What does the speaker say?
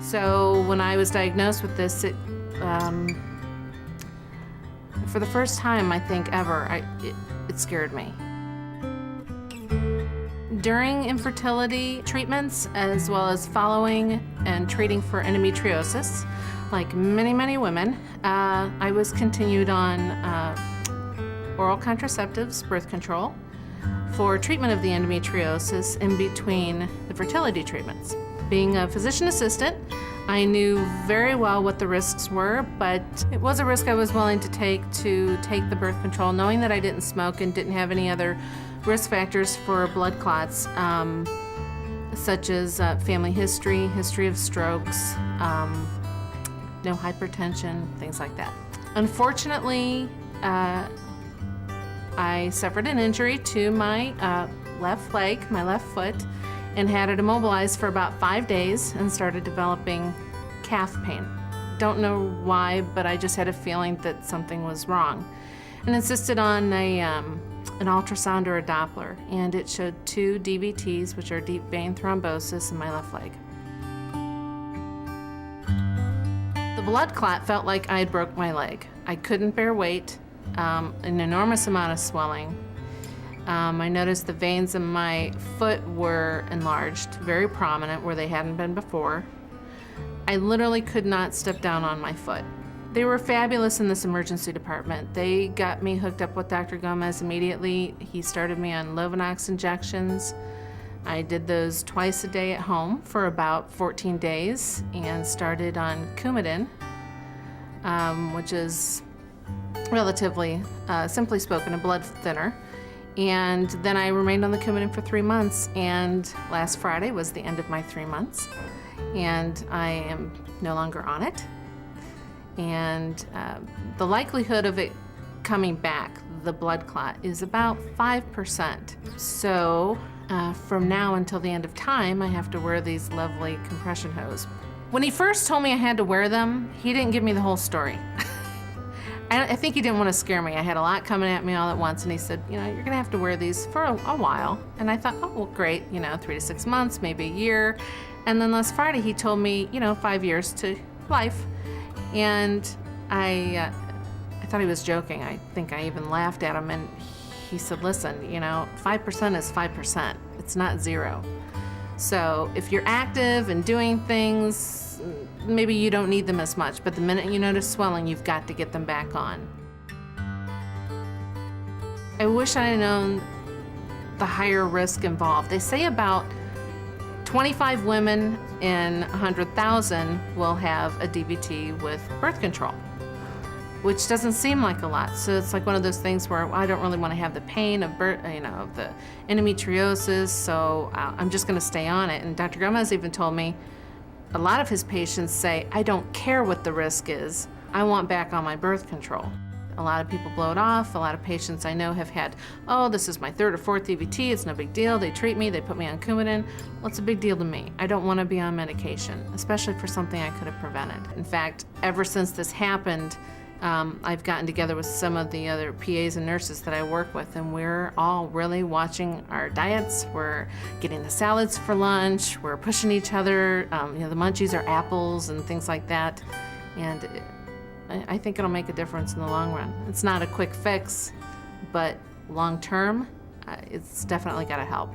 So when I was diagnosed with this, for the first time, I think ever, it scared me. During infertility treatments, as well as following and treating for endometriosis, like many, many women, I was continued on oral contraceptives, birth control, for treatment of the endometriosis in between the fertility treatments. Being a physician assistant, I knew very well what the risks were, but it was a risk I was willing to take the birth control, knowing that I didn't smoke and didn't have any other risk factors for blood clots, such as family history, history of strokes, no hypertension, things like that. Unfortunately, I suffered an injury to my left leg, my left foot, and had it immobilized for about 5 days and started developing calf pain. Don't know why, but I just had a feeling that something was wrong, and insisted on an ultrasound or a Doppler, and it showed 2 DVTs, which are deep vein thrombosis, in my left leg. The blood clot felt like I had broke my leg. I couldn't bear weight, an enormous amount of swelling. I noticed the veins in my foot were enlarged, very prominent where they hadn't been before. I literally could not step down on my foot. They were fabulous in this emergency department. They got me hooked up with Dr. Gomez immediately. He started me on Lovenox injections. I did those twice a day at home for about 14 days and started on Coumadin, which is relatively, simply spoken, a blood thinner. And then I remained on the Coumadin for 3 months, and last Friday was the end of my 3 months, and I am no longer on it. And the likelihood of it coming back, the blood clot, is about 5%. So from now until the end of time, I have to wear these lovely compression hose. When he first told me I had to wear them, he didn't give me the whole story. I think he didn't want to scare me. I had a lot coming at me all at once, and he said, you know, you're gonna have to wear these for a while. And I thought, oh, well, great, 3 to 6 months, maybe a year. And then last Friday, he told me, 5 years to life. And I thought he was joking. I think I even laughed at him, and he said, listen, 5% is 5%. It's not 0. So if you're active and doing things, maybe you don't need them as much, but the minute you notice swelling, you've got to get them back on. I wish I had known the higher risk involved. They say about 25 women in 100,000 will have a DVT with birth control, which doesn't seem like a lot. So it's like one of those things where I don't really want to have the pain of of the endometriosis, so I'm just going to stay on it. And Dr. Gomez even told me a lot of his patients say, I don't care what the risk is, I want back on my birth control. A lot of people blow it off. A lot of patients I know have had, oh, this is my 3rd or 4th DVT, it's no big deal, they treat me, they put me on Coumadin. Well, it's a big deal to me. I don't want to be on medication, especially for something I could have prevented. In fact, ever since this happened, I've gotten together with some of the other PAs and nurses that I work with, and we're all really watching our diets. We're getting the salads for lunch. We're pushing each other. The munchies are apples and things like that. And I think it'll make a difference in the long run. It's not a quick fix, but long term, it's definitely got to help.